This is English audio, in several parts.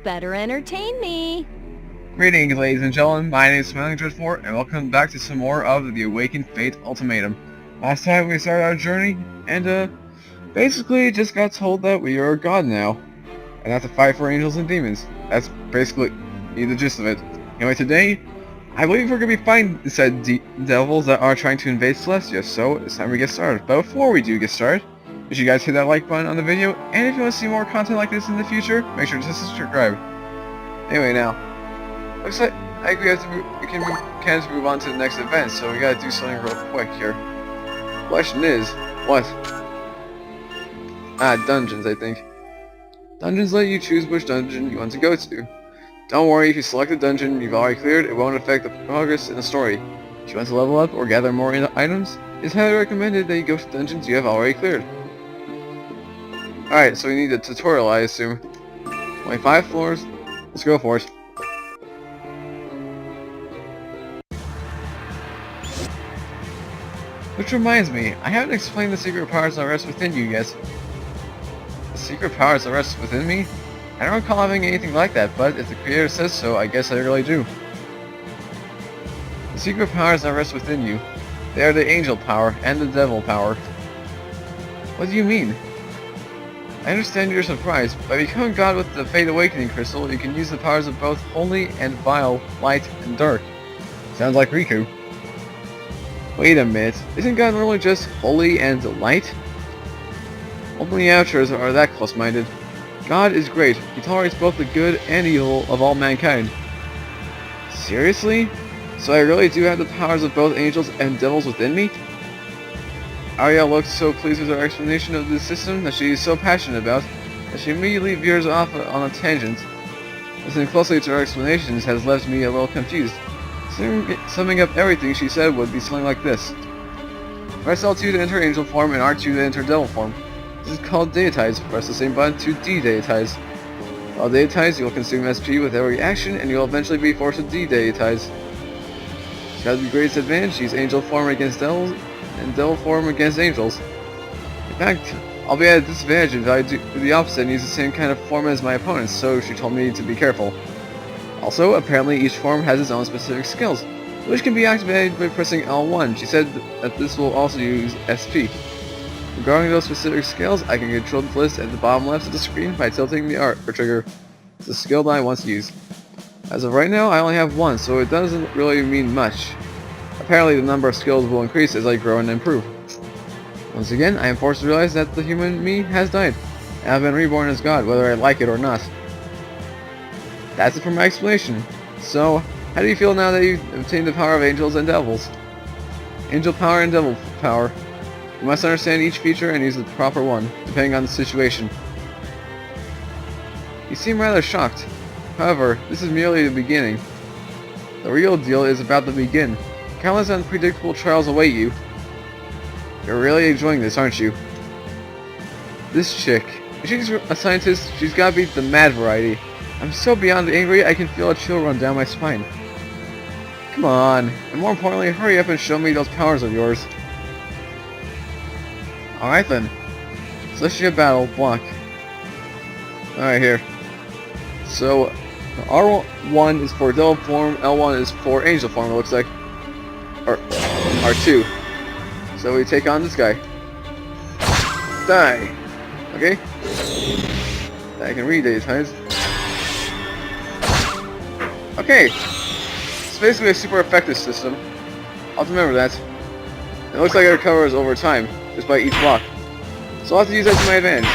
better entertain me. Greetings, ladies and gentlemen, my name is Smiling Dreadfort, and welcome back to some more of the Awakened Fate Ultimatum. Last time we started our journey, and basically just got told that we are a god now, and have to fight for angels and demons. That's basically the gist of it. Anyway, today, I believe we're going to be fighting said devils that are trying to invade Celestia, so it's time we get started. But before we do get started, make sure you guys hit that like button on the video, and if you want to see more content like this in the future, make sure to subscribe. Anyway, now, looks like we can move on to the next event, so we gotta do something real quick here. Question is, what? Dungeons, I think. Dungeons let you choose which dungeon you want to go to. Don't worry, if you select a dungeon you've already cleared, it won't affect the progress in the story. If you want to level up or gather more items, it's highly recommended that you go to dungeons you have already cleared. Alright, so we need a tutorial, I assume. 25 floors, let's go for it. Which reminds me, I haven't explained the secret powers that rest within you yet. The secret powers that rest within me? I don't recall having anything like that, but if the creator says so, I guess I really do. The secret powers that rest within you. They are the angel power and the devil power. What do you mean? I understand you're surprised. By becoming God with the Fate Awakening Crystal, you can use the powers of both holy and vile, light and dark. Sounds like Riku. Wait a minute, isn't God normally just holy and light? Only amateurs are that close-minded. God is great, he tolerates both the good and evil of all mankind. Seriously? So I really do have the powers of both angels and devils within me? Arya looked so pleased with her explanation of the system that she is so passionate about, that she immediately veers off on a tangent. Listening closely to her explanations has left me a little confused. Summing up everything she said would be something like this. Press L2 to enter angel form and R2 to enter devil form. This is called deitize. Press the same button to de-deitize. While deitize, you will consume SP with every action, and you will eventually be forced to de-deitize. She's got the greatest advantage. Use angel form against devils, and devil form against angels. In fact, I'll be at a disadvantage if I do the opposite and use the same kind of form as my opponents, so she told me to be careful. Also, apparently each form has its own specific skills, which can be activated by pressing L1. She said that this will also use SP. Regarding those specific skills, I can control the list at the bottom left of the screen by tilting the R trigger. It's a skill that I want to use. As of right now, I only have one, so it doesn't really mean much. Apparently the number of skills will increase as I grow and improve. Once again, I am forced to realize that the human me has died, and I've been reborn as God, whether I like it or not. That's it for my explanation. So, how do you feel now that you've obtained the power of angels and devils? Angel power and devil power. You must understand each feature and use the proper one, depending on the situation. You seem rather shocked. However, this is merely the beginning. The real deal is about to begin. Countless unpredictable trials await you. You're really enjoying this, aren't you? This chick. If she's a scientist, she's gotta be the mad variety. I'm so beyond angry, I can feel a chill run down my spine. Come on, and more importantly, hurry up and show me those powers of yours. Alright then. Celestia battle, block. Alright, here. So, R1 is for devil form, L1 is for angel form, it looks like. Or, R2. So we take on this guy. Die! Okay? I can read these times. Okay, it's basically a super effective system. I'll have to remember that. It looks like it recovers over time, just by each block. So I'll have to use that to my advantage.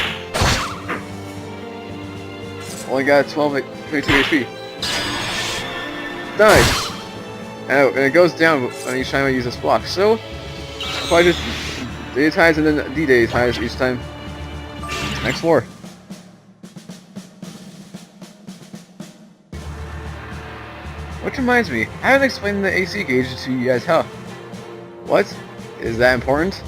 Only got 22 HP. Die! And it goes down on each time I use this block, so I'll probably just deitize and then de-deitize each time. Next floor. Which reminds me, I haven't explained the AC gauge to you guys, huh? What? Is that important?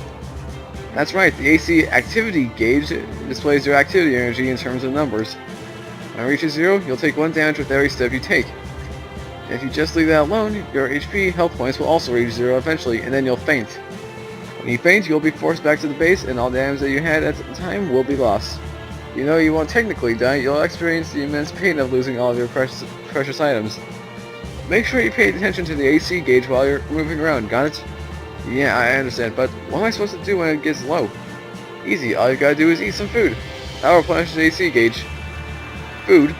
That's right, the AC activity gauge displays your activity energy in terms of numbers. When it reaches 0, you'll take 1 damage with every step you take. If you just leave that alone, your HP health points will also reach 0 eventually, and then you'll faint. When you faint, you'll be forced back to the base, and all damage that you had at the time will be lost. You know you won't technically die, you'll experience the immense pain of losing all of your precious items. Make sure you pay attention to the AC gauge while you're moving around, got it? Yeah, I understand, but what am I supposed to do when it gets low? Easy, all you gotta do is eat some food. That'll replenish the AC gauge. Food?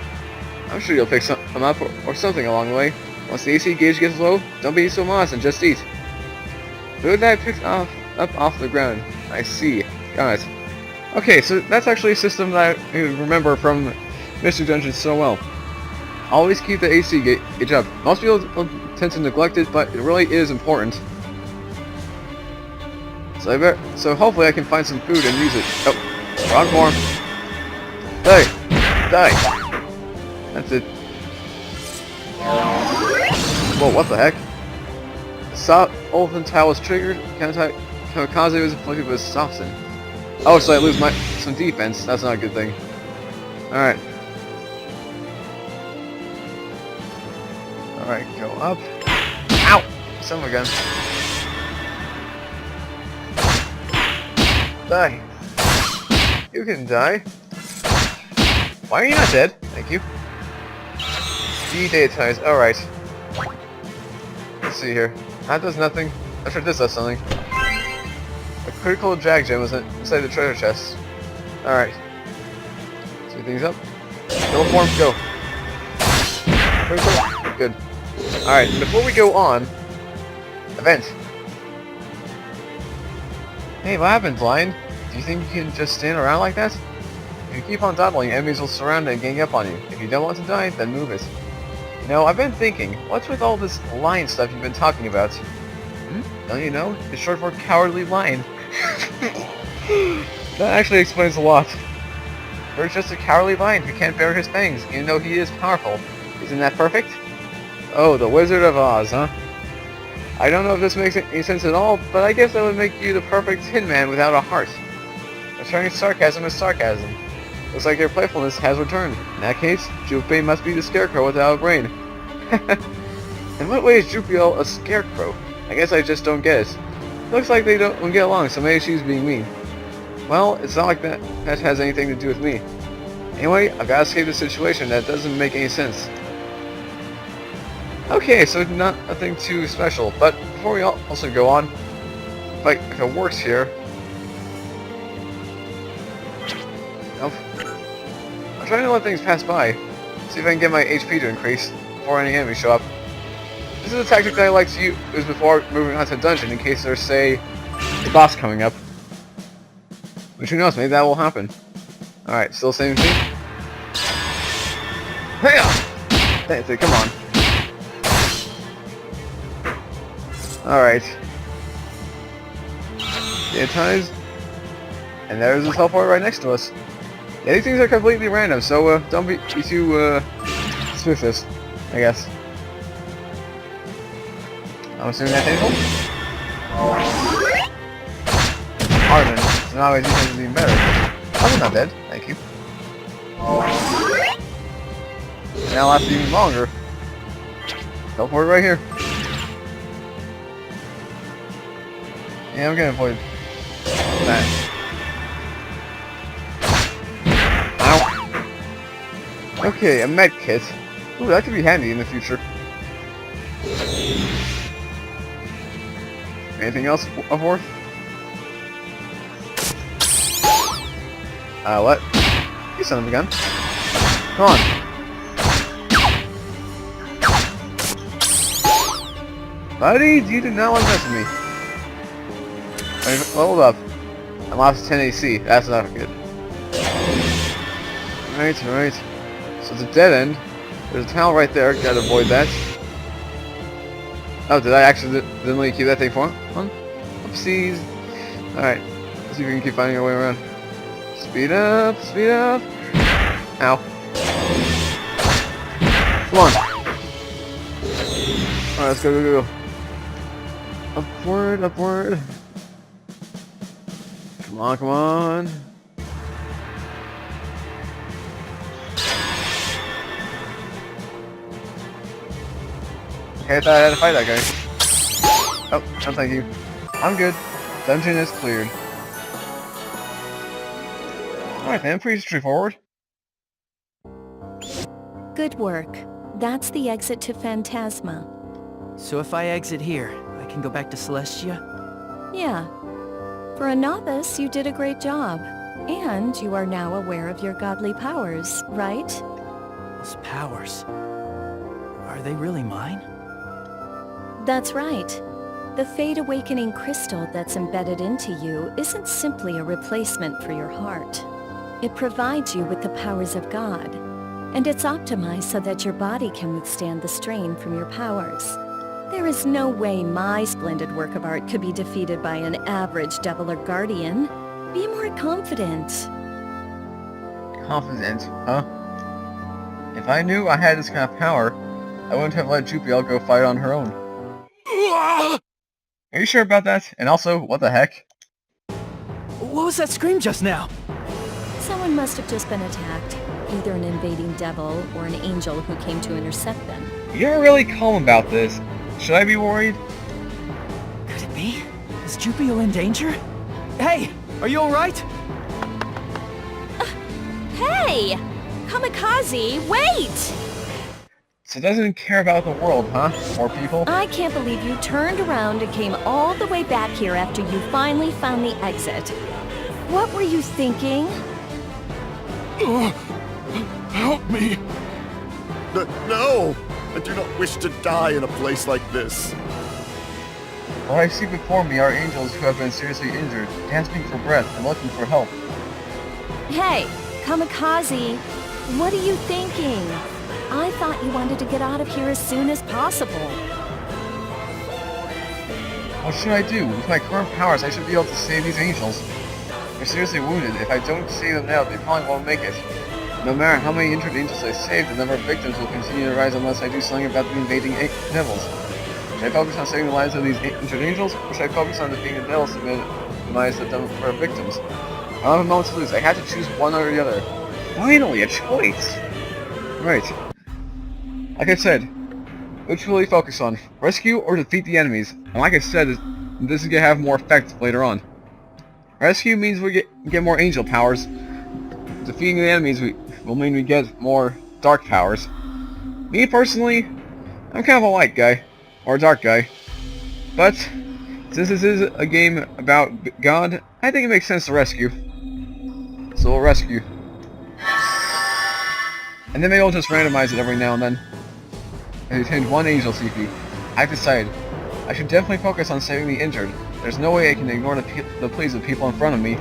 I'm sure you'll pick some up or something along the way. Once the AC gauge gets low, don't be so modest and just eat. Food that I picked up off the ground. I see. Got it. Okay, so that's actually a system that I remember from Mystery Dungeons so well. Always keep the AC gauge up. Most people tend to neglect it, but it really is important. So hopefully I can find some food and use it. Oh, wrong form. Die! Die! That's it. Whoa, what the heck? Soft Olfin Tile was triggered. Kamikaze was inflicted with Soften. Oh, so I lose some defense. That's not a good thing. Alright. Alright, go up. Ow! Son of a gun. Die. You can die. Why are you not dead? Thank you. De-daytize. Alright. Let's see here. That does nothing. I'm sure this does something. A critical drag gem was inside the treasure chest. Alright. Speed things up. Double form, go. Critical. Good. Alright, before we go on, event. Hey, what happened, Blind? Do you think you can just stand around like that? If you keep on dawdling, enemies will surround and gang up on you. If you don't want to die, then move it. You know, I've been thinking, what's with all this lion stuff you've been talking about? Don't you know? It's short for Cowardly Lion. That actually explains a lot. You're just a cowardly lion who can't bear his fangs, even though he is powerful. Isn't that perfect? Oh, the Wizard of Oz, huh? I don't know if this makes any sense at all, but I guess that would make you the perfect Tin Man without a heart. Returning sarcasm is sarcasm. Looks like your playfulness has returned. In that case, Jupiter must be the Scarecrow without a brain. In what way is Jupiter a scarecrow? I guess I just don't get it. Looks like they don't get along, so maybe she's being mean. Well, it's not like that has anything to do with me. Anyway, I've got to escape the situation. That doesn't make any sense. Okay, so nothing too special, but before we also go on, if it works here... Nope. I'm trying to let things pass by, see if I can get my HP to increase before any enemies show up. This is a tactic that I like to use before moving on to a dungeon in case there's, say, a boss coming up. Which who knows, maybe that will happen. Alright, still same thing. Hey! That's it, come on. Alright. Daytize. And there's a teleport right next to us. Yeah, these things are completely random, so don't be too suspicious, I guess. I'm assuming that's Angel? Arden. So now my defense is even better. I'm not dead, thank you. Now lasts even longer. Teleport right here. Yeah, I'm gonna avoid that. Ow. Okay, a med kit. Ooh, that could be handy in the future. Anything else of worth? What? You son of a gun. Come on. Buddy, you do not want to mess with me. Hold up. I lost 10 AC. That's not good. Alright. So it's a dead end. There's a tunnel right there. Gotta avoid that. Oh, did I accidentally keep that thing for on? Oopsies. Alright. Let's see if we can keep finding our way around. Speed up. Ow. Come on. Alright, let's go. Upward. Come on. Okay, I thought I had to fight that guy. Oh, no thank you. I'm good. Dungeon is cleared. Alright then, pretty straightforward. Good work. That's the exit to Phantasma. So if I exit here, I can go back to Celestia? Yeah. For a novice, you did a great job. And you are now aware of your godly powers, right? Those powers... are they really mine? That's right. The Fate Awakening crystal that's embedded into you isn't simply a replacement for your heart. It provides you with the powers of God, and it's optimized so that your body can withstand the strain from your powers. There is no way my splendid work of art could be defeated by an average devil or guardian. Be more confident. Confident, huh? If I knew I had this kind of power, I wouldn't have let Jupiel go fight on her own. Are you sure about that? And also, what the heck? What was that scream just now? Someone must have just been attacked. Either an invading devil or an angel who came to intercept them. You're really calm about this. Should I be worried? Could it be? Is Jupiel in danger? Hey! Are you alright? Hey! Kamikaze, wait! So it doesn't care about the world, huh? Or people? I can't believe you turned around and came all the way back here after you finally found the exit. What were you thinking? Help me! No! I do not wish to die in a place like this. What I see before me are angels who have been seriously injured, gasping for breath and looking for help. Hey, Kamikaze, what are you thinking? I thought you wanted to get out of here as soon as possible. What should I do? With my current powers, I should be able to save these angels. They're seriously wounded. If I don't save them now, they probably won't make it. No matter how many injured angels I save, the number of victims will continue to rise unless I do something about the invading devils. Should I focus on saving the lives of these injured angels, or should I focus on defeating the devils to minimize the number of victims? I don't have a moment to lose. I had to choose one or the other. Finally, a choice! Right. Like I said, which will we focus on? Rescue or defeat the enemies? And like I said, this is gonna have more effect later on. Rescue means we get more angel powers. Defeating the enemies will mean we get more dark powers. Me personally, I'm kind of a light guy, or a dark guy. But since this is a game about God, I think it makes sense to rescue. So we'll rescue. And then maybe I'll just randomize it every now and then. I retained one angel CP. I've decided I should definitely focus on saving the injured. There's no way I can ignore the pleas of people in front of me.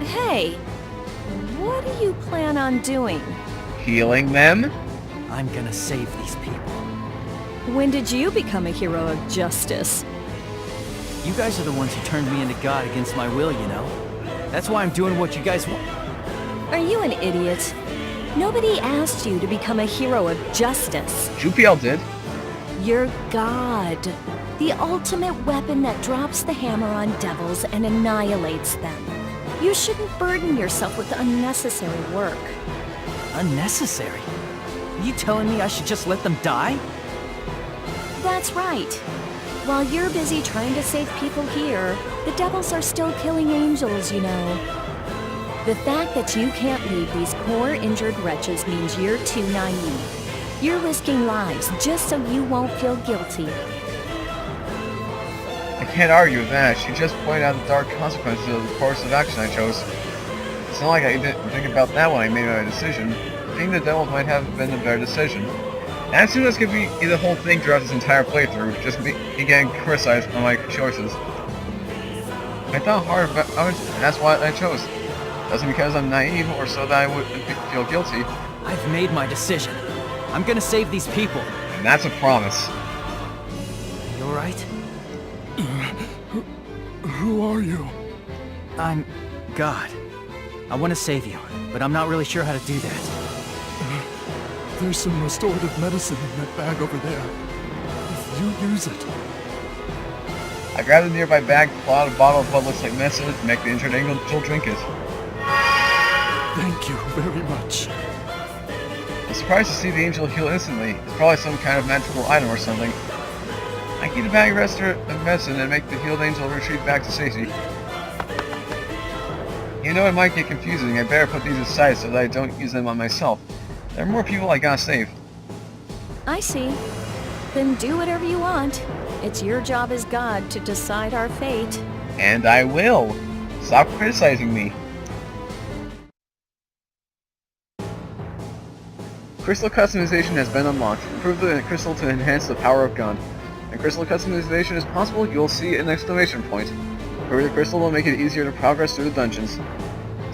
Hey, what do you plan on doing? Healing them? I'm gonna save these people. When did you become a hero of justice? You guys are the ones who turned me into God against my will, you know? That's why I'm doing what you guys want. Are you an idiot? Nobody asked you to become a hero of justice. Jupiel did. You're God. The ultimate weapon that drops the hammer on devils and annihilates them. You shouldn't burden yourself with unnecessary work. Unnecessary? Are you telling me I should just let them die? That's right. While you're busy trying to save people here, the devils are still killing angels, you know. The fact that you can't leave these poor injured wretches means you're too naive. You're risking lives just so you won't feel guilty. I can't argue with that. She just pointed out the dark consequences of the course of action I chose. It's not like I didn't think about that when I made my decision. Being the devils might have been a better decision. And as soon as could be the whole thing throughout this entire playthrough, just me getting criticized for my choices. I thought hard about it, and that's why I chose. Doesn't because I'm naive or so that I would feel guilty. I've made my decision. I'm gonna save these people. And that's a promise. You alright? Who are you? I'm God. I want to save you, but I'm not really sure how to do that. There's some restorative medicine in that bag over there. If you use it... I grabbed a nearby bag, pull out a bottle of what looks like medicine, and make the injured angel drink it. Thank you very much. I'm surprised to see the angel heal instantly. It's probably some kind of magical item or something. I keep the bag of medicine and make the healed angel retreat back to safety. You know it might get confusing, I better put these aside so that I don't use them on myself. There are more people I gotta save. I see. Then do whatever you want. It's your job as God to decide our fate. And I will! Stop criticizing me. Crystal customization has been unlocked. Improve the crystal to enhance the power of God. When crystal customization is possible, you will see an exclamation point. Improve the crystal will make it easier to progress through the dungeons.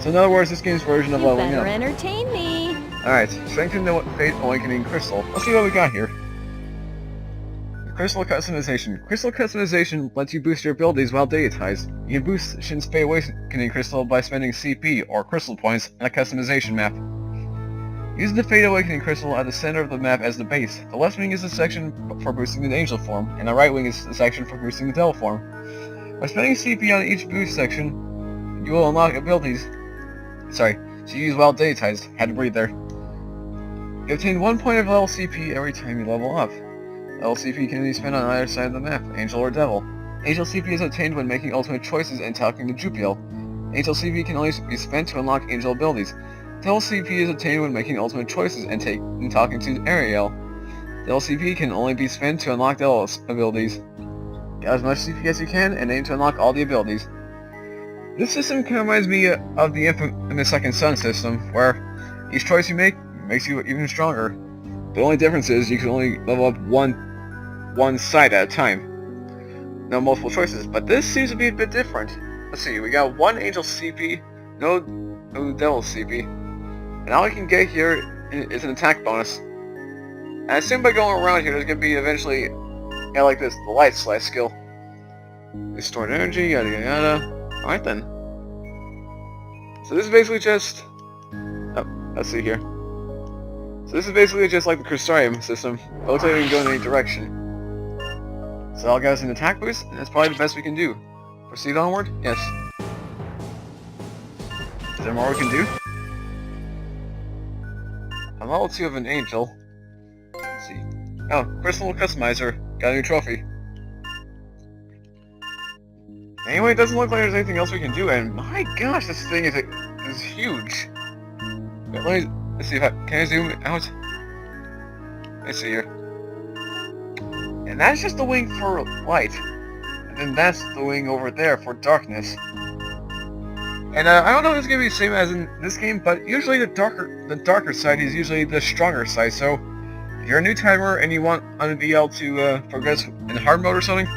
So in other words, this game's version of You leveling better up. entertain me. Alright, strengthen the Fate Awakening Crystal. Let's see what we got here. Crystal customization. Crystal customization lets you boost your abilities while deitized. You can boost Shin's Fate Awakening Crystal by spending CP, or Crystal Points, on a customization map. Use the Fate Awakening Crystal at the center of the map as the base. The left wing is the section for boosting the Angel form, and the right wing is the section for boosting the Devil form. By spending CP on each boost section, you will unlock abilities. Sorry, so you use while deitized. Had to breathe there. You obtain 1 point of level CP every time you level up. Level CP can be spent on either side of the map, Angel or Devil. Angel CP is obtained when making ultimate choices and talking to Jupiel. Angel CP can only be spent to unlock Angel abilities. Devil CP is obtained when making ultimate choices and talking to Ariel. Devil CP can only be spent to unlock Devil abilities. Get as much CP as you can and aim to unlock all the abilities. This system kind of reminds me of the infamous Second Sun system, where each choice you make makes you even stronger. The only difference is you can only level up one side at a time. No multiple choices, but this seems to be a bit different. Let's see, we got 1 Angel CP, no Devil CP, and all we can get here is an attack bonus. And I assume by going around here there's going to be eventually, yeah, like this, the Light Slice skill. Restored energy, yada yada yada. Alright then. So this is basically just... oh, let's see here. So this is basically just like the Crusarium system, but it looks like we can go in any direction. So I'll get us an attack boost, and that's probably the best we can do. Proceed onward? Yes. Is there more we can do? I'm level 2 of an Angel. Let's see. Oh, Crystal Customizer. Got a new trophy. Anyway, it doesn't look like there's anything else we can do, and my gosh, this thing is huge. Wait, let's see if can I zoom out? Let's see here. And that's just the wing for light. And then that's the wing over there for darkness. And I don't know if it's gonna be the same as in this game, but usually the darker side is usually the stronger side. So if you're a new timer and you want to be able to progress in hard mode or something,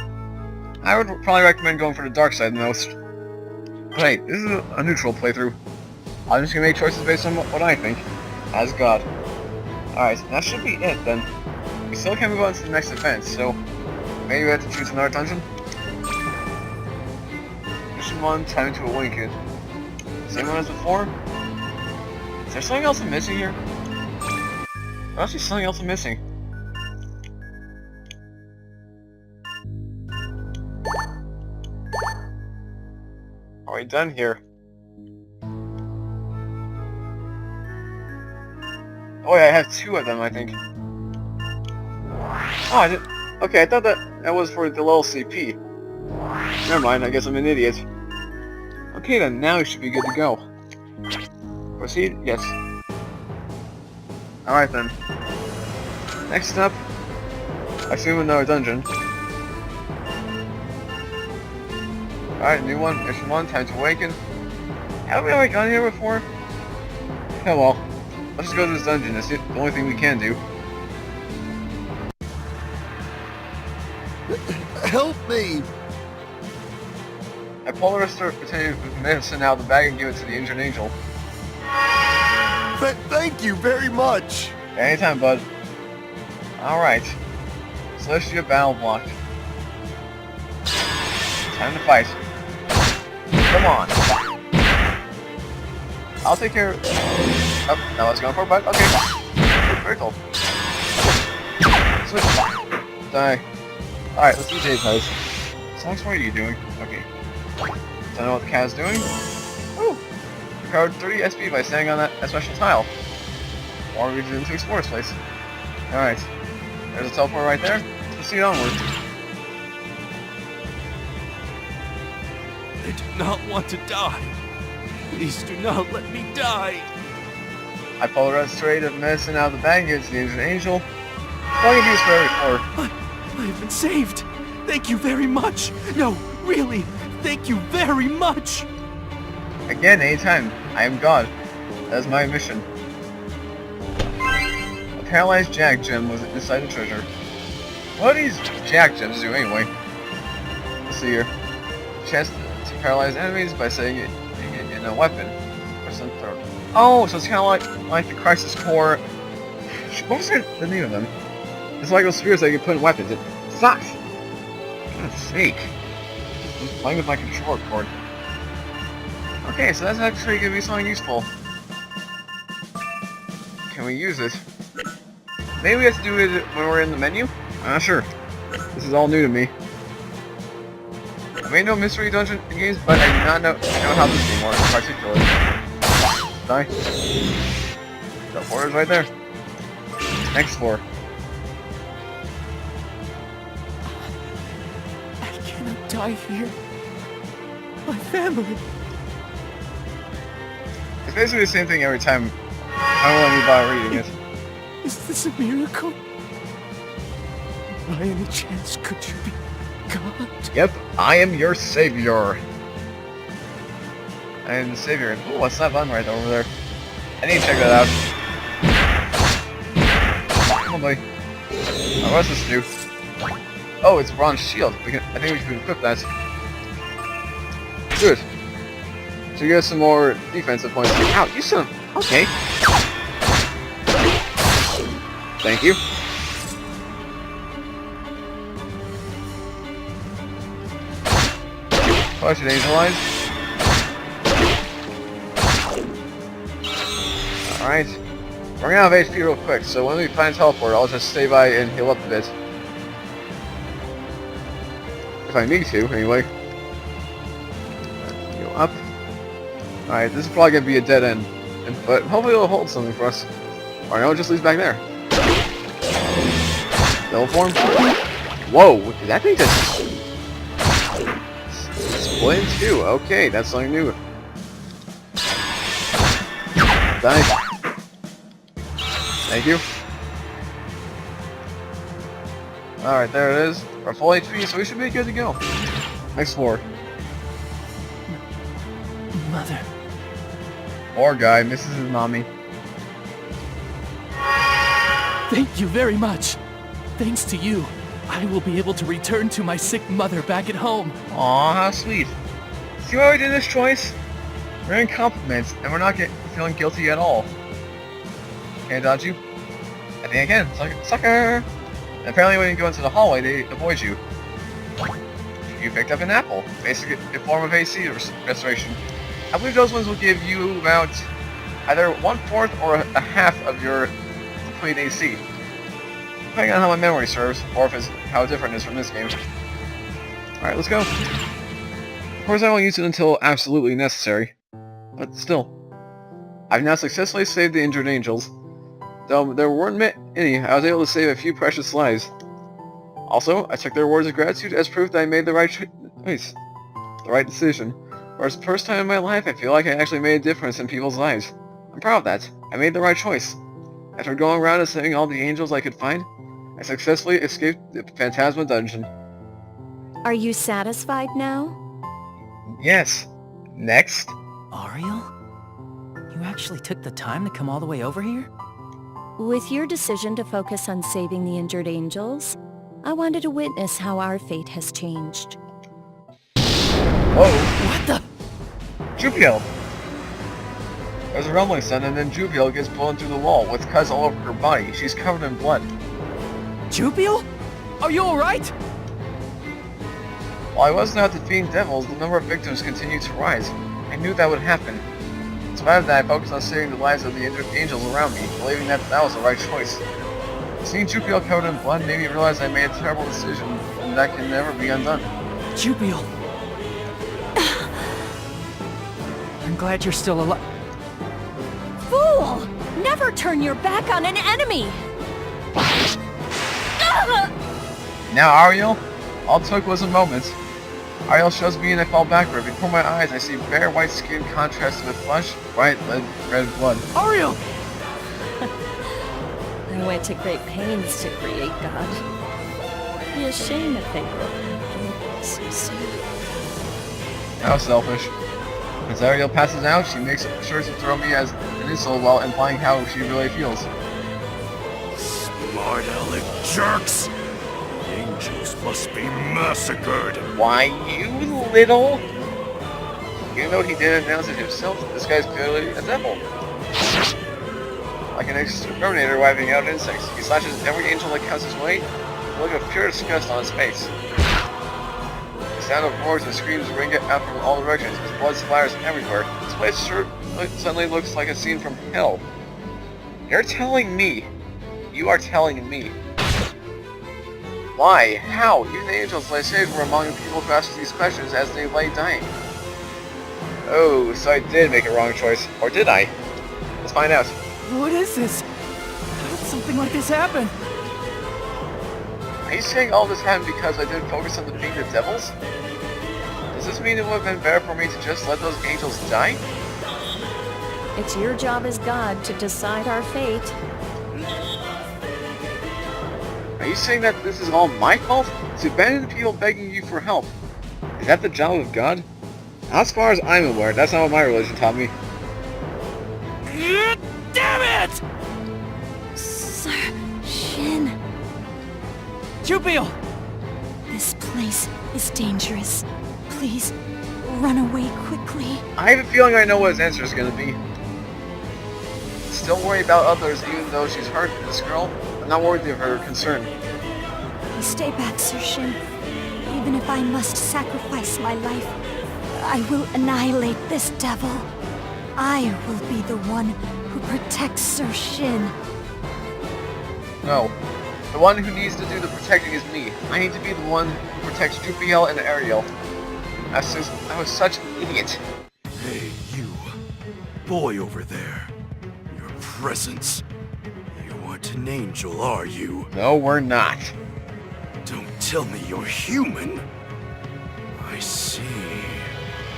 I would probably recommend going for the dark side the most. But hey, this is a neutral playthrough. I'm just gonna make choices based on what I think, as God. Alright, that should be it then. We still can't move on to the next event, so maybe we have to choose another dungeon? Mission 1, Time to Awaken. Same one as before? Is there something else I'm missing here? There's actually something else I'm missing. Are we done here? Oh yeah, I have 2 of them, I think. Oh, I did. Okay, I thought that was for the little CP. Never mind, I guess I'm an idiot. Okay then, now we should be good to go. Proceed? Yes. Alright then. Next up, I assume another dungeon. Alright, new one, mission 1, Time to Awaken. Haven't we already gone here before? Oh well. Let's just go to this dungeon, that's the only thing we can do. Help me! I pull the rest of the medicine out of the bag and give it to the injured angel. Thank you very much! Anytime, bud. Alright. Celestia battle blocked. Time to fight. Come on. I'll take care of... oh, now let's go for a bug. Okay. Very cool. Switch. Die. Alright, let's do J-Pose. Sox, what are you doing? Okay. Don't know what the cat is doing. Ooh! Recovered 30 SP by staying on that special tile. Or we didn't explore this place. Alright. There's a teleport right there. Let's proceed onward. I do not want to die. Please do not let me die. I pulled a restorative medicine out of the bag against the injured angel. What can I use for every 4? I have been saved. Thank you very much. No, really, thank you very much. Again, anytime. I am God. That is my mission. A paralyzed Jack gem was inside the treasure. What do these Jack gems do anyway? Let's see here. Chance to paralyze enemies by setting it in a weapon. Oh, so it's kind of like the Crisis Core. What was the name of them? It's like those spheres that you can put in weapons. It sucks. For God's sake. I'm playing with my controller cord. Okay, so that's actually gonna be something useful. Can we use it? Maybe we have to do it when we're in the menu? I'm not sure. This is all new to me. I may know mystery dungeon games, but I do not know how this game works in particular. Die. The border's right there. Next floor. I cannot die here. My family. It's basically the same thing every time. I don't want to bother reading it. Is this a miracle? By any chance, could you be God? Yep, I am your savior. I am the savior. Ooh, what's that button right over there? I need to check that out. Oh boy. Oh, what's this do? Oh, it's bronze shield. I think we can equip that. Good. So you get some more defensive points. Ow, you son of... Okay. Thank you. Oh, should angelize. Alright. We're gonna have HP real quick, so when we find teleport, I'll just stay by and heal up a bit. If I need to, anyway. Heal up. Alright, this is probably gonna be a dead end. But hopefully it'll hold something for us. Or no, it just leads back there. Double form. Whoa, did that thing just... split in two? Okay, that's something new. Die. Thank you. Alright, there it is. We're full HP, so we should be good to go. Next floor. Mother. Poor guy misses his mommy. Thank you very much. Thanks to you, I will be able to return to my sick mother back at home. Aw, how sweet. See why we did this choice? We're in compliments, and we're not feeling guilty at all. Can I dodge you? I think I can. Sucker! And apparently when you go into the hallway, they avoid you. You picked up an apple. Basically a form of AC restoration. I believe those ones will give you about either 1/4 or a half of your complete AC. Depending on how my memory serves, or if it's how different it is from this game. Alright, let's go. Of course I won't use it until absolutely necessary. But still. I've now successfully saved the injured angels. Though there weren't any, I was able to save a few precious lives. Also, I took their words of gratitude as proof that I made the right decision. For the first time in my life, I feel like I actually made a difference in people's lives. I'm proud of that. I made the right choice. After going around and saving all the angels I could find, I successfully escaped the Phantasma dungeon. Are you satisfied now? Yes. Next. Ariel? You actually took the time to come all the way over here? With your decision to focus on saving the injured angels, I wanted to witness how our fate has changed. Whoa. What the? Jupiel! There's a rumbling sound and then Jupiel gets blown through the wall with cuts all over her body. She's covered in blood. Jupiel? Are you alright? While I wasn't out defeating devils, the number of victims continued to rise. I knew that would happen. In spite of that, I focused on saving the lives of the injured angels around me, believing that was the right choice. Seeing Jupiel covered in blood made me realize I made a terrible decision, and that can never be undone. Jupiel. I'm glad you're still alive. Fool! Never turn your back on an enemy! Now, Ariel, all it took was a moment. Ariel shoves me and I fall backward. Before my eyes, I see bare white skin contrasted with flesh, bright red blood. Ariel! I went to great pains to create God. Be a shame if they broke so soon. How selfish. As Ariel passes out, she makes sure to throw me as an insult while implying how she really feels. Smart aleck jerks! Angels must be massacred! Why, you little... Even though he didn't announce it himself, this guy's clearly a devil. Like an exterminator wiping out insects, he slashes every angel that comes his way, a look of pure disgust on his face. The sound of roars and screams ring out from all directions, his blood splatters everywhere. This place suddenly looks like a scene from hell. You're telling me. You are telling me. Why? How? Even the angels they saved were among the people who asked these questions as they lay dying. Oh, so I did make a wrong choice. Or did I? Let's find out. What is this? How did something like this happen? Are you saying all this happened because I didn't focus on being the devils? Does this mean it would have been better for me to just let those angels die? It's your job as God to decide our fate. Are you saying that this is all my fault? To abandon the people begging you for help? Is that the job of God? As far as I'm aware, that's not what my religion taught me. Damn it! Sir Shin, Jupil! this place is dangerous. Please, run away quickly. I have a feeling I know what his answer is going to be. Still worry about others even though she's hurt, this girl. I'm not worthy of her concern. Stay back, Sir Shin. Even if I must sacrifice my life, I will annihilate this devil. I will be the one who protects Sir Shin. No. The one who needs to do the protecting is me. I need to be the one who protects Jupil and Ariel. I was such an idiot. Hey, you. Boy over there. Your presence. You aren't an angel, are you? No, we're not. Don't tell me you're human. I see.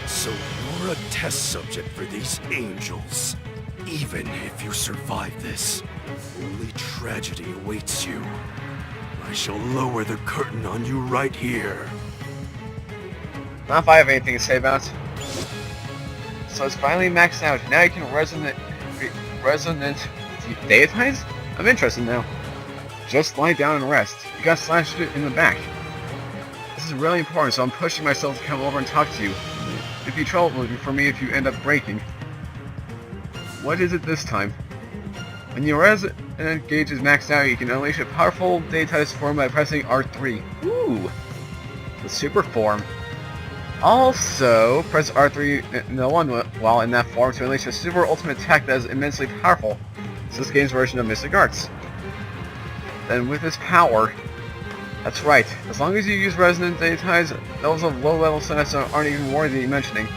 So you're a test subject for these angels. Even if you survive this, only tragedy awaits you. I shall lower the curtain on you right here. Not if I have anything to say about it. So it's finally maxed out. Now you can resonant deitize? I'm interested now. Just lie down and rest. You got slashed in the back. This is really important, so I'm pushing myself to come over and talk to you. It'd be trouble for me if you end up breaking. What is it this time? When your resonant gauge is maxed out, you can unleash a powerful deitize form by pressing R3. Ooh! The super form. Also, press R3 in L1 while in that form to unleash a super ultimate attack that is immensely powerful. It's this game's version of Mystic Arts. Then with this power, that's right, as long as you use resonant deitize, those of low-level Celestia aren't even worthy mentioning.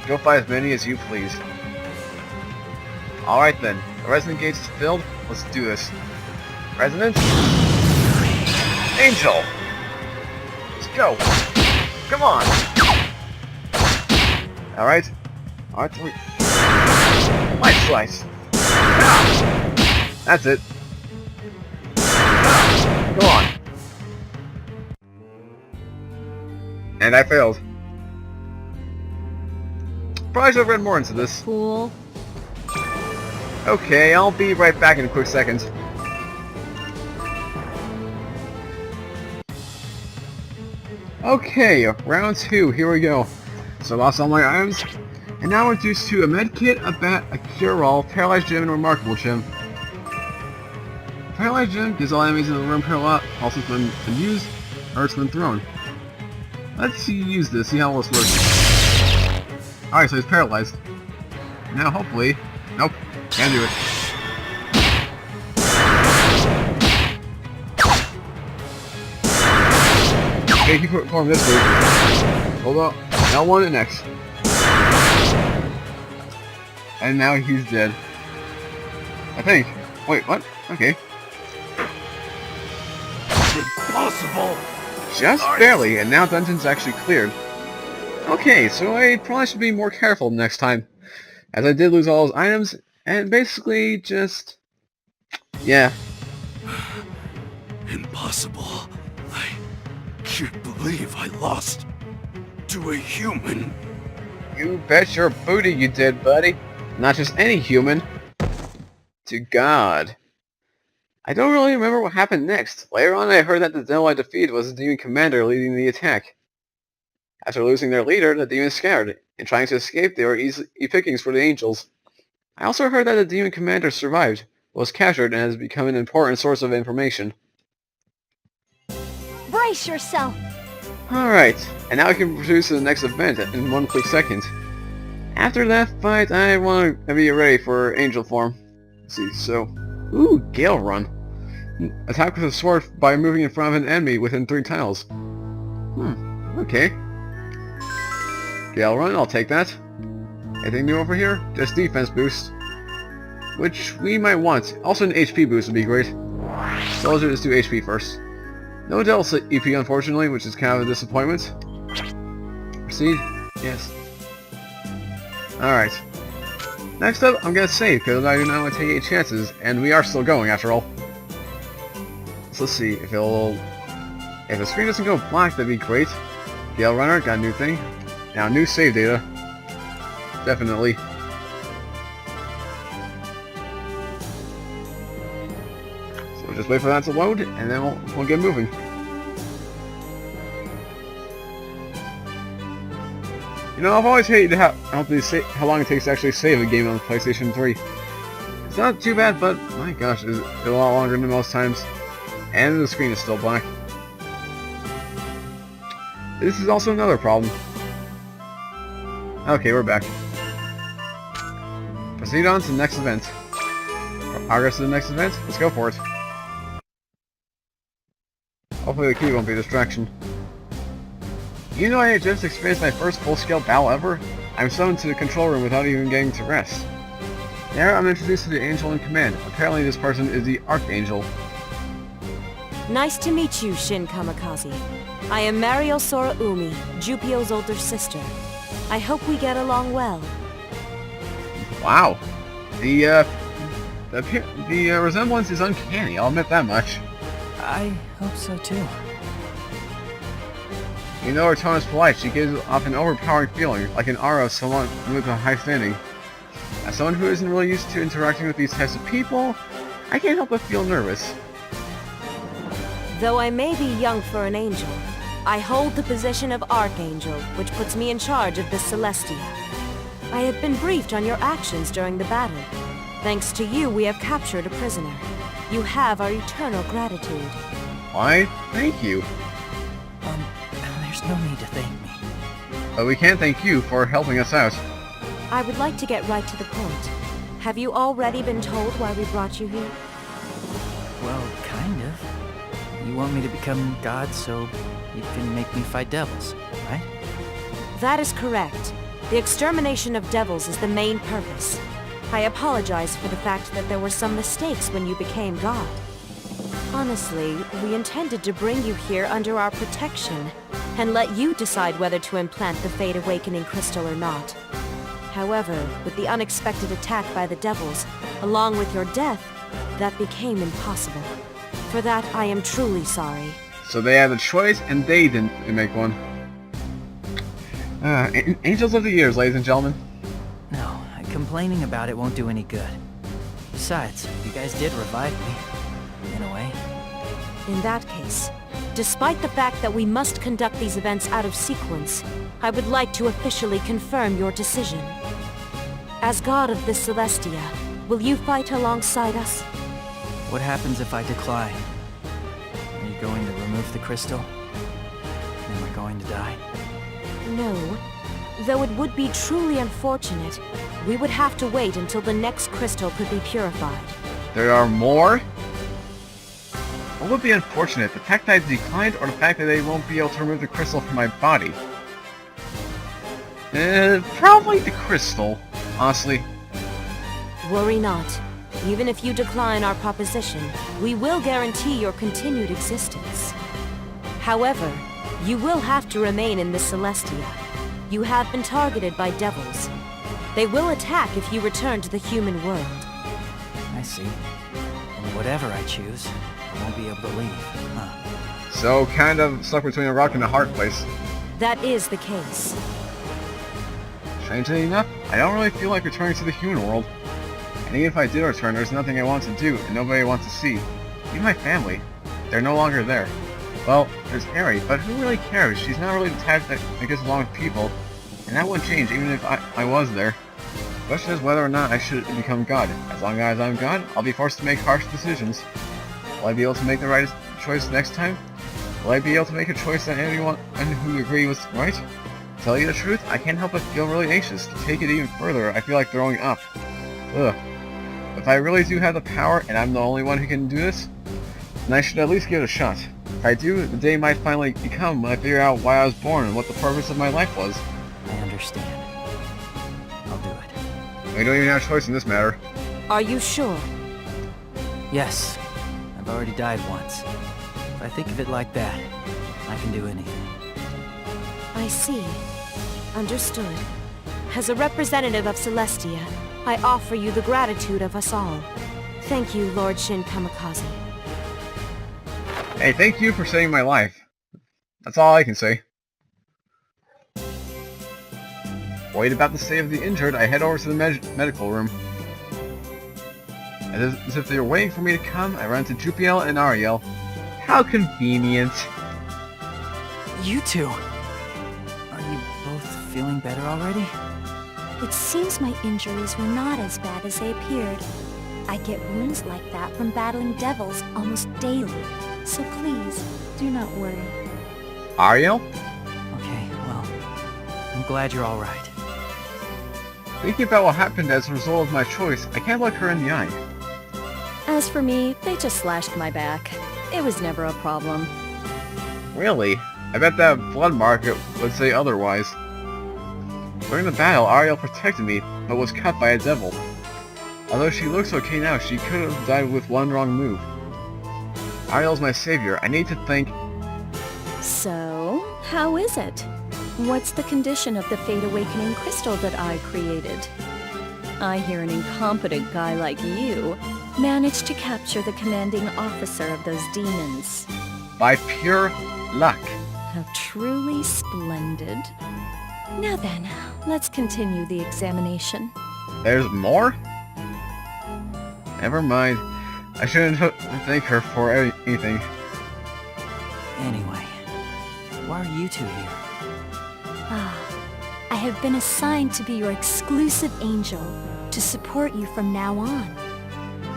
Go fight as many as you please. Alright then, the resonant gauge is filled, let's do this. Resonant? Angel! Let's go! Come on! Alright. R3. Light slice! That's it. Go on. And I failed. Probably should have read more into this. Cool. Okay, I'll be right back in a quick second. Okay, round 2, here we go. So I lost all my items, and now we're reduced to a medkit, a bat, a cure-all, paralyzed gem, and remarkable gem. Paralyzed gem gives all enemies in the room paralyzed, also it's been used, or it's been thrown. Let's see use this, see how this works. Alright, so he's paralyzed. Now hopefully... Nope, can't do it. Okay, keep performing this move. Hold up. L1 and X. And now he's dead. I think. Wait, what? Okay. Impossible! Just barely, and now dungeon's actually cleared. Okay, so I probably should be more careful next time, as I did lose all those items, and basically just... yeah. Impossible. I can't believe I lost to a human. You bet your booty you did, buddy. Not just any human. To God. I don't really remember what happened next. Later on I heard that the devil I defeated was the demon commander leading the attack. After losing their leader, the demons scattered. In trying to escape, they were easy pickings for the angels. I also heard that the demon commander survived, was captured, and has become an important source of information. Brace yourself! Alright, and now I can produce the next event in one quick second. After that fight, I want to be ready for angel form. Let's see, so... ooh, Gale Run. Attack with a sword by moving in front of an enemy within 3 tiles. Okay. Gale Run, I'll take that. Anything new over here? Just defense boost. Which we might want. Also an HP boost would be great. So let's just do HP first. No Devil EP unfortunately, which is kind of a disappointment. Proceed? Yes. Alright. Next up, I'm gonna save, because I do not want to take any chances, and we are still going after all. So let's see, if the screen doesn't go black, that'd be great. Gale Runner, got a new thing. Now, new save data. Definitely. So we'll just wait for that to load, and then we'll get moving. You know, I've always hated how long it takes to actually save a game on the PlayStation 3. It's not too bad, but my gosh, it's a lot longer than most times. And the screen is still black. This is also another problem. Okay, we're back. Proceed on to the next event. Progress to the next event? Let's go for it. Hopefully the key won't be a distraction. You know I just experienced my first full-scale battle ever? I'm summoned to the control room without even getting to rest. There, I'm introduced to the angel in command. Apparently this person is the Archangel. Nice to meet you, Shin Kamikaze. I am Mario Sora Umi, Jupio's older sister. I hope we get along well. Wow. The resemblance is uncanny, I'll admit that much. I hope so too. You know her tone is polite, she gives off an overpowering feeling, like an aura of someone with a high standing. As someone who isn't really used to interacting with these types of people, I can't help but feel nervous. Though I may be young for an angel, I hold the position of Archangel, which puts me in charge of the Celestia. I have been briefed on your actions during the battle. Thanks to you, we have captured a prisoner. You have our eternal gratitude. Why, thank you. There's no need to thank me. But we can thank you for helping us out. I would like to get right to the point. Have you already been told why we brought you here? Well, kind of. You want me to become God so you can make me fight devils, right? That is correct. The extermination of devils is the main purpose. I apologize for the fact that there were some mistakes when you became God. Honestly, we intended to bring you here under our protection and let you decide whether to implant the Fate Awakening crystal or not. However, with the unexpected attack by the devils, along with your death, that became impossible. For that, I am truly sorry. So they had a choice, and they didn't make one. Angels of the Years, ladies and gentlemen. No, complaining about it won't do any good. Besides, you guys did revive me, in a way. In that case, despite the fact that we must conduct these events out of sequence, I would like to officially confirm your decision. As God of the Celestia, will you fight alongside us? What happens if I decline? Are you going to remove the crystal? And we're going to die? No. Though it would be truly unfortunate, we would have to wait until the next crystal could be purified. There are more? What would be unfortunate, the fact that I declined or the fact that they won't be able to remove the crystal from my body? Probably the crystal, honestly. Worry not. Even if you decline our proposition, we will guarantee your continued existence. However, you will have to remain in the Celestia. You have been targeted by devils. They will attack if you return to the human world. I see. And whatever I choose, I won't be able to leave, huh? So, kind of stuck between a rock and a hard place. That is the case. Strangely enough, I don't really feel like returning to the human world. And even if I did return, there's nothing I want to do, and nobody I want to see. Even my family. They're no longer there. Well, there's Ari, but who really cares? She's not really the type that gets along with people, and that wouldn't change even if I was there. The question is whether or not I should become God. As long as I'm God, I'll be forced to make harsh decisions. Will I be able to make the right choice next time? Will I be able to make a choice that anyone who agree was right? To tell you the truth, I can't help but feel really anxious. To take it even further, I feel like throwing up. Ugh. If I really do have the power, and I'm the only one who can do this, then I should at least give it a shot. If I do, the day might finally come when I figure out why I was born and what the purpose of my life was. I understand. I'll do it. We don't even have a choice in this matter. Are you sure? Yes. I've already died once. If I think of it like that, I can do anything. I see. Understood. As a representative of Celestia, I offer you the gratitude of us all. Thank you, Lord Shin Kamikaze. Hey, thank you for saving my life. That's all I can say. Worried about the state of the injured, I head over to the medical room. As if they were waiting for me to come, I run into Jupiel and Ariel. How convenient. You two! Are you both feeling better already? It seems my injuries were not as bad as they appeared. I get wounds like that from battling devils almost daily, so please, do not worry. Ariel? Okay, well, I'm glad you're alright. Thinking about what happened as a result of my choice, I can't look her in the eye. As for me, they just slashed my back. It was never a problem. Really? I bet that blood mark would say otherwise. During the battle, Ariel protected me, but was cut by a devil. Although she looks okay now, she could have died with one wrong move. Ariel's my savior. I need to think... So, how is it? What's the condition of the Fate Awakening crystal that I created? I hear an incompetent guy like you managed to capture the commanding officer of those demons. by pure luck. How truly splendid. Now then, let's continue the examination. There's more? Never mind. I shouldn't thank her for anything. Anyway, why are you two here? I have been assigned to be your exclusive angel, to support you from now on.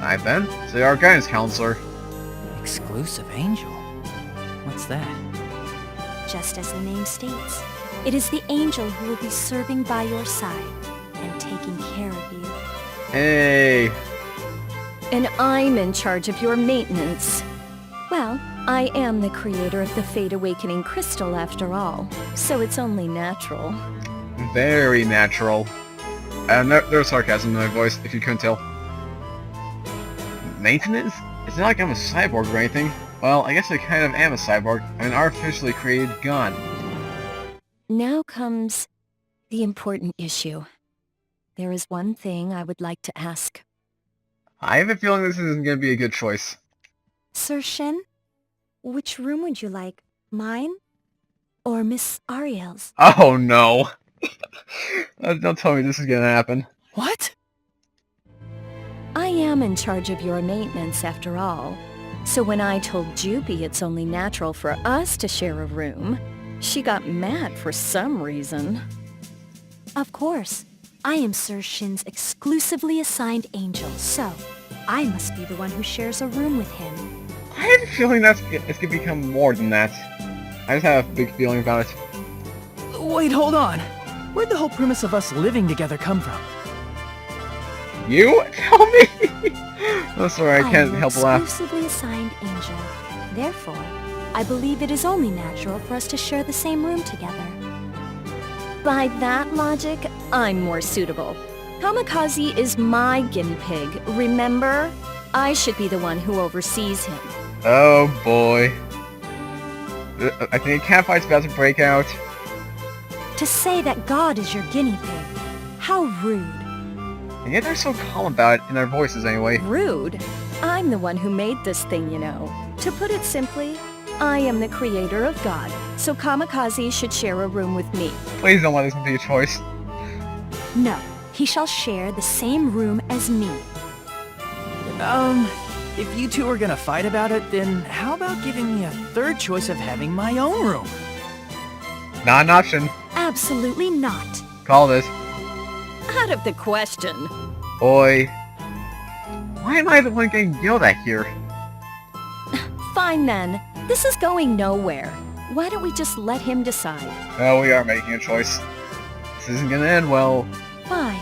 I've been? So you're our guidance counselor. Exclusive angel? What's that? Just as the name states, it is the angel who will be serving by your side and taking care of you. Hey. And I'm in charge of your maintenance. Well, I am the creator of the Fate Awakening crystal after all, so it's only natural. Very natural. There's sarcasm in my voice, if you couldn't tell. Maintenance? It's not like I'm a cyborg or anything. Well, I guess I kind of am a cyborg. I'm an artificially created god. Now comes the important issue. There is one thing I would like to ask. I have a feeling this isn't going to be a good choice. Sir Shin, which room would you like? Mine? Or Miss Ariel's? Oh no! Don't tell me this is going to happen. What? I am in charge of your maintenance after all, so when I told Jupy it's only natural for us to share a room, she got mad for some reason. Of course. I am Sir Shin's exclusively assigned angel, so I must be the one who shares a room with him. I have a feeling it's going to become more than that. I just have a big feeling about it. Wait, hold on. Where'd the whole premise of us living together come from? You? Tell me! Oh, sorry, I can't am help your laugh. exclusively assigned angel. Therefore, I believe it is only natural for us to share the same room together. By that logic, I'm more suitable. Kamikaze is my guinea pig, remember? I should be the one who oversees him. Oh boy. I think a catfight's about to break out. To say that God is your guinea pig. How rude. And yet they're so calm about it in their voices anyway. Rude? I'm the one who made this thing, you know. To put it simply, I am the creator of God, so Kamikaze should share a room with me. Please don't let this be a choice. No, he shall share the same room as me. If you two are gonna fight about it, then how about giving me a third choice of having my own room? Not an option. Absolutely not. Call this. Out of the question. Boy. Why am I the one getting yelled at here? Fine then. This is going nowhere. Why don't we just let him decide? Well, we are making a choice. This isn't gonna end well. Fine.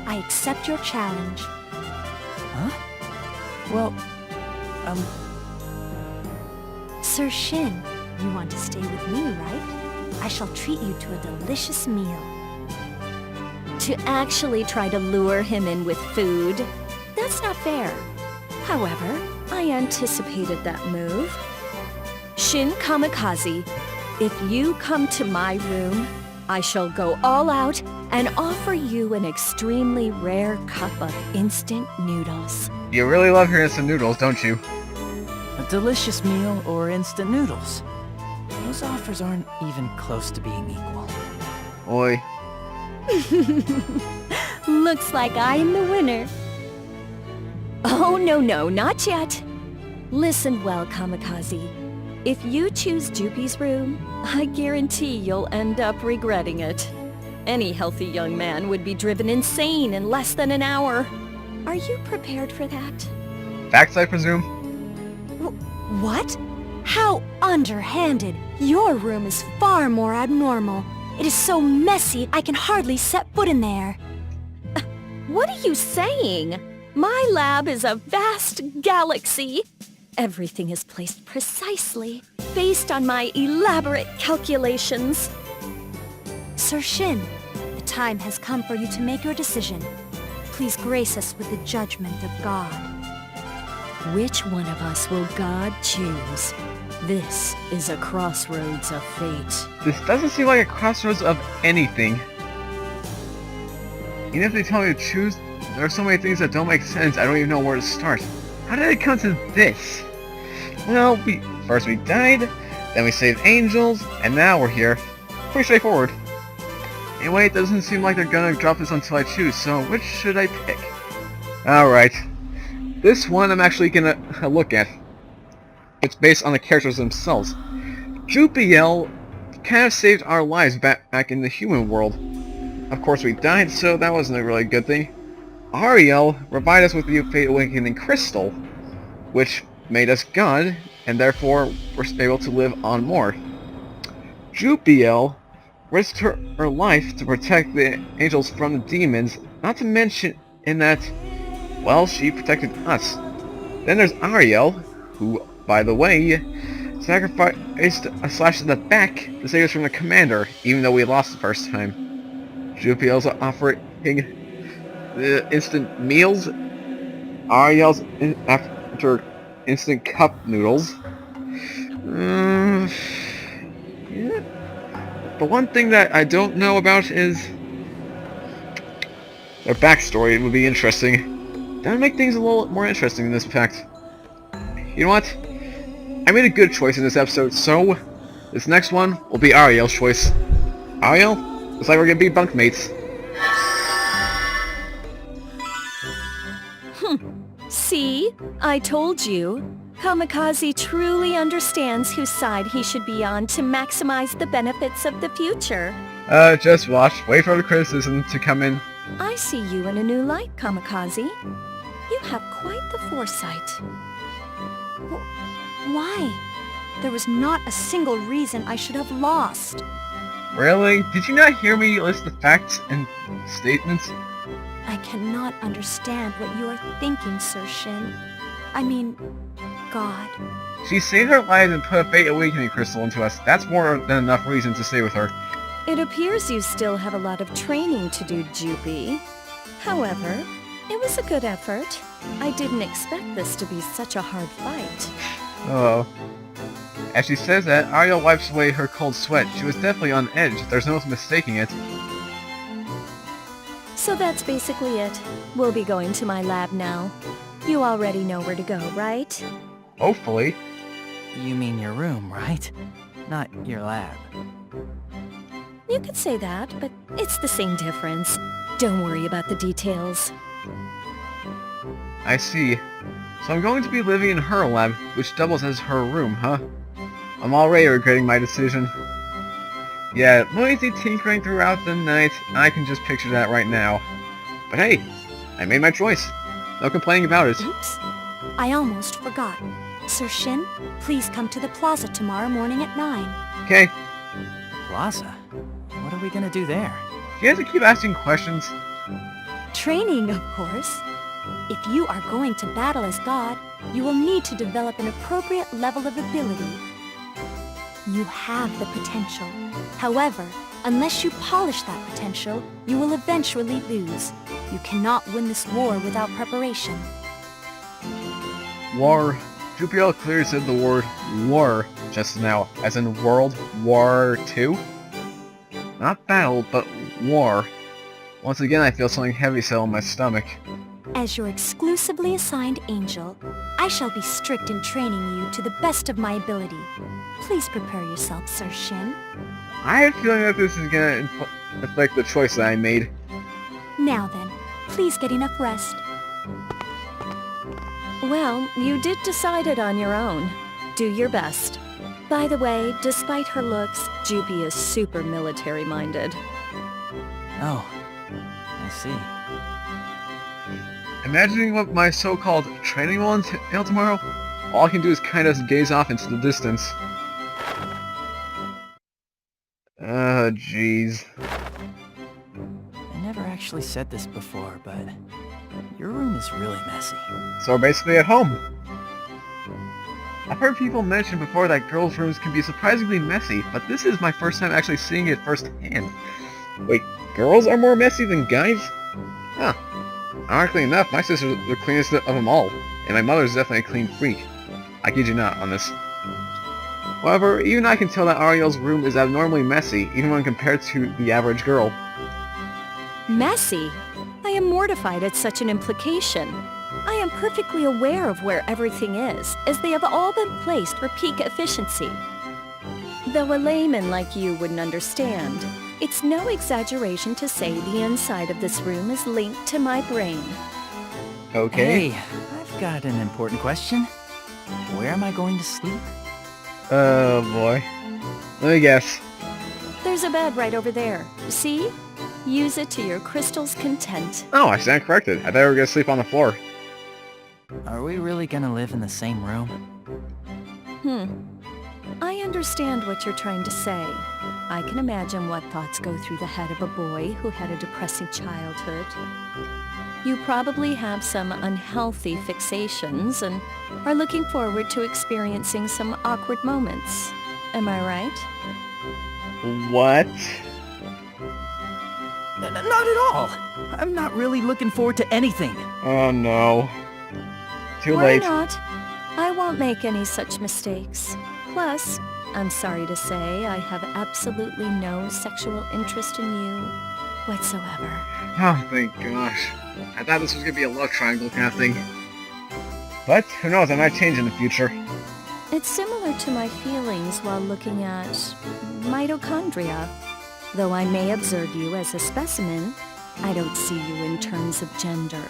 I accept your challenge. Huh? Well, Sir Shin, you want to stay with me, right? I shall treat you to a delicious meal. To actually try to lure him in with food? That's not fair. However, I anticipated that move. Shin Kamikaze, if you come to my room, I shall go all out and offer you an extremely rare cup of instant noodles. You really love your instant noodles, don't you? a delicious meal or instant noodles. Those offers aren't even close to being equal. Oi. Looks like I'm the winner. Oh, no, not yet. Listen well, Kamikaze. If you choose Jupi's room, I guarantee you'll end up regretting it. Any healthy young man would be driven insane in less than an hour. Are you prepared for that? Facts, I presume? What? How underhanded! Your room is far more abnormal. It is so messy, I can hardly set foot in there. What are you saying? My lab is a vast galaxy. Everything is placed precisely, based on my elaborate calculations. Sir Shin, the time has come for you to make your decision. Please grace us with the judgment of God. Which one of us will God choose? This is a crossroads of fate. This doesn't seem like a crossroads of anything. Even if they tell me to choose, there are so many things that don't make sense, I don't even know where to start. How did it come to this? Well, first we died, then we saved angels, and now we're here. Pretty straightforward. Anyway, it doesn't seem like they're gonna drop this until I choose, so which should I pick? Alright. This one I'm actually gonna look at. It's based on the characters themselves. Jupiel kind of saved our lives back in the human world. Of course we died, so that wasn't a really good thing. Ariel revived us with the Fate Awakening Crystal, which made us God, and therefore we're able to live on more. Jupiel risked her life to protect the angels from the demons, not to mention in that, well, she protected us. Then there's Ariel, who, by the way, sacrificed a slash in the back to save us from the commander, even though we lost the first time. Jupiel's offering the instant meals, Ariel's after instant cup noodles. Yeah. The one thing that I don't know about is their backstory. It would be interesting. That would make things a little more interesting in this fact. You know what? I made a good choice in this episode, so this next one will be Ariel's choice. Ariel? Looks like we're gonna be bunkmates. See? I told you. Kamikaze truly understands whose side he should be on to maximize the benefits of the future. Just watch. Wait for the criticism to come in. I see you in a new light, Kamikaze. You have quite the foresight. Why? There was not a single reason I should have lost. Really? Did you not hear me list the facts and statements? I cannot understand what you are thinking, Sir Shin. I mean, God. She saved our lives and put a Fate Awakening crystal into us. That's more than enough reason to stay with her. It appears you still have a lot of training to do, Jupi. However, it was a good effort. I didn't expect this to be such a hard fight. Oh. As she says that, Ariel wipes away her cold sweat. She was definitely on edge. There's no mistaking it. So that's basically it. We'll be going to my lab now. You already know where to go, right? Hopefully. You mean your room, right? Not your lab. You could say that, but it's the same difference. Don't worry about the details. I see. So I'm going to be living in her lab, which doubles as her room, huh? I'm already regretting my decision. Yeah, noisy tinkering throughout the night, I can just picture that right now. But hey, I made my choice. No complaining about it. Oops. I almost forgot. Sir Shin, please come to the plaza tomorrow morning at 9. Okay, Plaza? What are we gonna do there? you guys keep asking questions. Training, of course. If you are going to battle as God, you will need to develop an appropriate level of ability. You have the potential. However, unless you polish that potential, you will eventually lose. You cannot win this war without preparation. War. Jupiter clearly said the word war just now, as in World War II? Not battle, but war. Once again, I feel something heavy settle in my stomach. As your exclusively assigned angel, I shall be strict in training you to the best of my ability. Please prepare yourself, Sir Shin. I have a feeling that this is gonna affect the choice that I made. Now then, please get enough rest. Well, you did decide it on your own. Do your best. By the way, despite her looks, Jupi is super military-minded. Oh, I see. Imagining what my so-called training will entail tomorrow, all I can do is kind of gaze off into the distance. Jeez. I never actually said this before, but your room is really messy. So we're basically at home. I've heard people mention before that girls' rooms can be surprisingly messy, but this is my first time actually seeing it firsthand. Wait, girls are more messy than guys? Huh. Ironically enough, my sister's the cleanest of them all, and my mother's definitely a clean freak. I kid you not on this. However, even I can tell that Ariel's room is abnormally messy, even when compared to the average girl. Messy? I am mortified at such an implication. I am perfectly aware of where everything is, as they have all been placed for peak efficiency. Though a layman like you wouldn't understand, it's no exaggeration to say the inside of this room is linked to my brain. Okay. Hey, I've got an important question. Where am I going to sleep? Oh boy. Let me guess. There's a bed right over there. See? Use it to your crystal's content. Oh, I stand corrected. I thought we were gonna sleep on the floor. Are we really gonna live in the same room? I understand what you're trying to say. I can imagine what thoughts go through the head of a boy who had a depressing childhood. You probably have some unhealthy fixations and are looking forward to experiencing some awkward moments. Am I right? What? Not at all. I'm not really looking forward to anything. Oh no. Too Why late. not? I won't make any such mistakes. Plus, I'm sorry to say I have absolutely no sexual interest in you whatsoever. Oh, thank gosh. I thought this was gonna be a love triangle kind of thing. But, who knows, I might change in the future. It's similar to my feelings while looking at mitochondria. Though I may observe you as a specimen, I don't see you in terms of gender.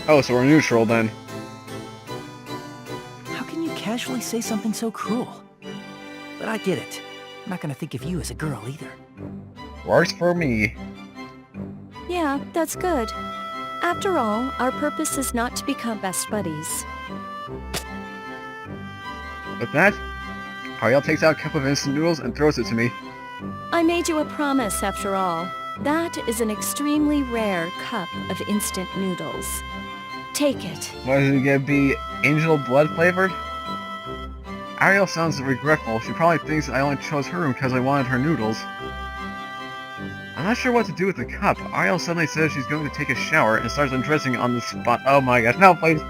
Oh, so we're neutral then. How can you casually say something so cruel? But I get it. I'm not gonna think of you as a girl either. Works for me. Yeah, that's good. After all, our purpose is not to become best buddies. With that, Ariel takes out a cup of instant noodles and throws it to me. I made you a promise, after all. That is an extremely rare cup of instant noodles. Take it. What is it gonna be? Angel blood flavored? Ariel sounds regretful. She probably thinks I only chose her room because I wanted her noodles. I'm not sure what to do with the cup. Ariel suddenly says she's going to take a shower and starts undressing on the spot. Oh my gosh, no, please.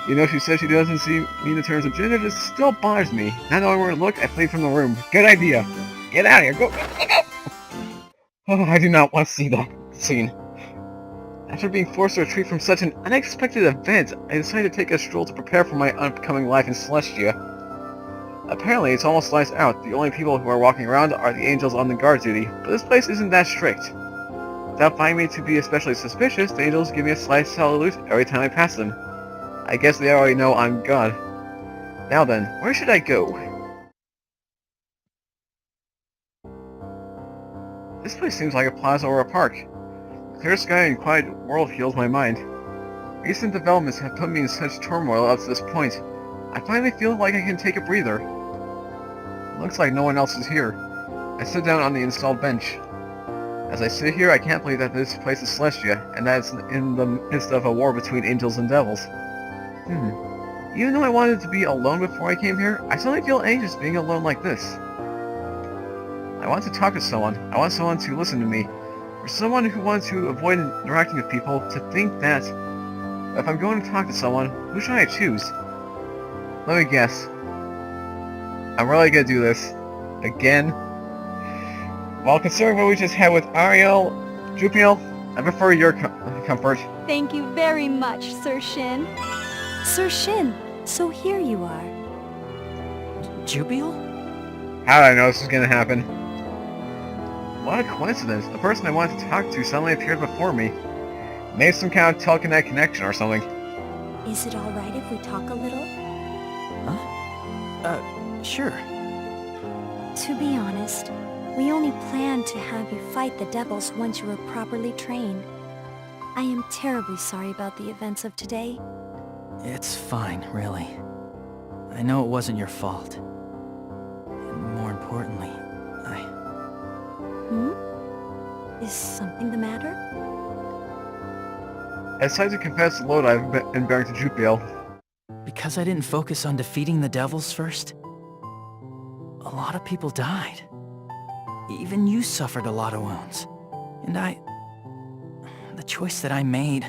You know, she says she doesn't see me in terms of gender. This still bothers me. Not knowing where to look, I flee from the room. Good idea. Get out of here. Go, go, go, go. Oh, I do not want to see that scene. After being forced to retreat from such an unexpected event, I decided to take a stroll to prepare for my upcoming life in Celestia. Apparently, it's almost lights out. The only people who are walking around are the angels on the guard duty, but this place isn't that strict. Without finding me to be especially suspicious, the angels give me a slight salute every time I pass them. I guess they already know I'm God. Now then, where should I go? This place seems like a plaza or a park. The clear sky and quiet world heals my mind. Recent developments have put me in such turmoil up to this point. I finally feel like I can take a breather. Looks like no one else is here. I sit down on the installed bench. As I sit here, I can't believe that this place is Celestia, and that it's in the midst of a war between angels and devils. Even though I wanted to be alone before I came here, I suddenly feel anxious being alone like this. I want to talk to someone. I want someone to listen to me. For someone who wants to avoid interacting with people, to think that if I'm going to talk to someone, who should I choose? Let me guess. I'm really gonna do this. Again. While considering what we just had with Ariel, Jupiel, I prefer your comfort. Thank you very much, Sir Shin. Sir Shin, so here you are. Jubiel? How did I know this was gonna happen? What a coincidence. The person I wanted to talk to suddenly appeared before me. Maybe some kind of telekinetic connection or something. Is it alright if we talk a little? Sure. To be honest, we only planned to have you fight the devils once you were properly trained. I am terribly sorry about the events of today. It's fine, really. I know it wasn't your fault. And more importantly, Is something the matter? I decided to confess the load I've been bearing to Jupiel. Because I didn't focus on defeating the devils first, a lot of people died. Even you suffered a lot of wounds. And the choice that I made,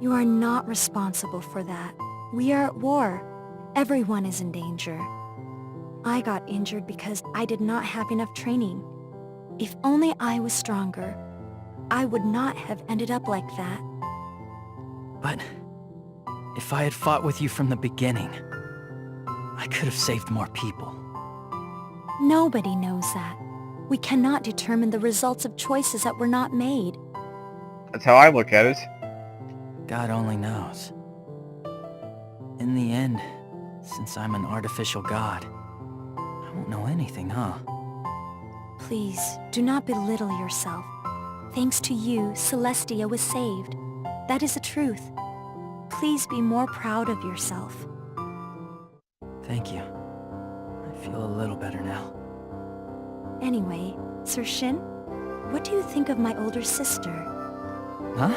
You are not responsible for that. We are at war. Everyone is in danger. I got injured because I did not have enough training. If only I was stronger, I would not have ended up like that. But if I had fought with you from the beginning, I could have saved more people. Nobody knows that. We cannot determine the results of choices that were not made. That's how I look at it. God only knows. In the end, since I'm an artificial god, I won't know anything, huh? Please, do not belittle yourself. Thanks to you, Celestia was saved. That is the truth. Please be more proud of yourself. Thank you. I feel a little better now. Anyway, Sir Shin, what do you think of my older sister? Huh?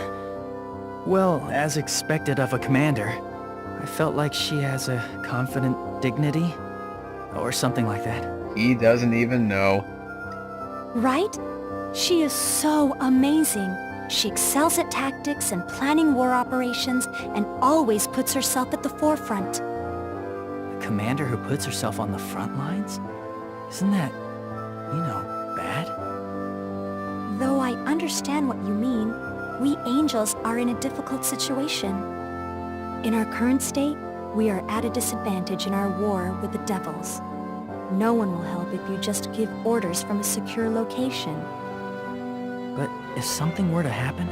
Well, as expected of a commander, I felt like she has a confident dignity, or something like that. He doesn't even know. Right? She is so amazing. She excels at tactics and planning war operations and always puts herself at the forefront. A commander who puts herself on the front lines? Isn't that, bad? Though I understand what you mean, we angels are in a difficult situation. In our current state, we are at a disadvantage in our war with the devils. No one will help if you just give orders from a secure location. But if something were to happen?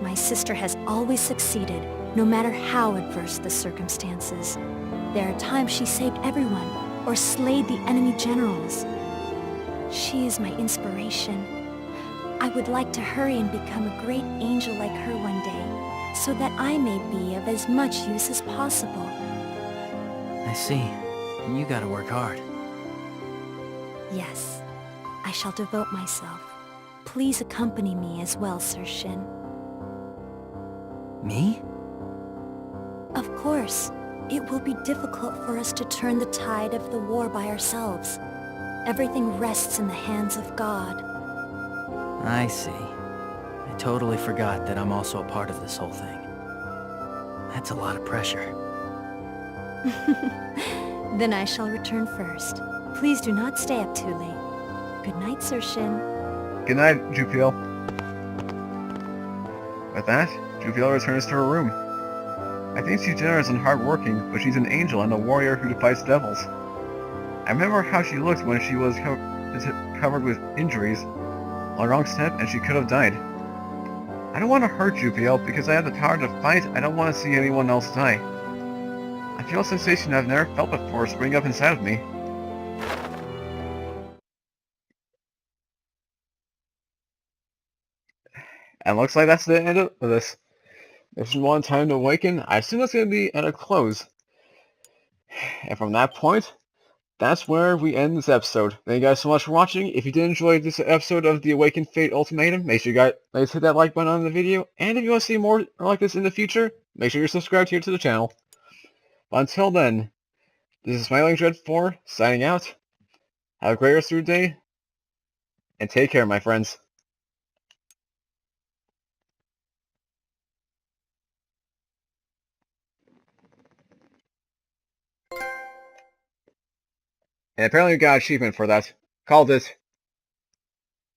My sister has always succeeded, no matter how adverse the circumstances. There are times she saved everyone, or slayed the enemy generals. She is my inspiration. I would like to hurry and become a great angel like her one day, so that I may be of as much use as possible. I see. You gotta work hard. Yes, I shall devote myself. Please accompany me as well, Sir Shin. Me? Of course. It will be difficult for us to turn the tide of the war by ourselves. Everything rests in the hands of God. I see. I totally forgot that I'm also a part of this whole thing. That's a lot of pressure. Then I shall return first. Please do not stay up too late. Good night, Sir Shin. Good night, Jupiel. With that, Jupiel returns to her room. I think she's generous and hardworking, but she's an angel and a warrior who fights devils. I remember how she looked when she was covered with injuries. A wrong step and she could have died. I don't want to hurt Jupiel because I have the power to fight. I don't want to see anyone else die. I feel a sensation I've never felt before spring up inside of me. And looks like that's the end of this. Mission 1, Time to Awaken. I assume it's going to be at a close. And from that point, that's where we end this episode. Thank you guys so much for watching. If you did enjoy this episode of the Awakened Fate Ultimatum, make sure you guys hit that like button on the video. And if you want to see more like this in the future, make sure you're subscribed here to the channel. But until then, this is Smiling Dread 4, signing out. Have a great rest of your day, and take care, my friends. And apparently we got an achievement for that. Called it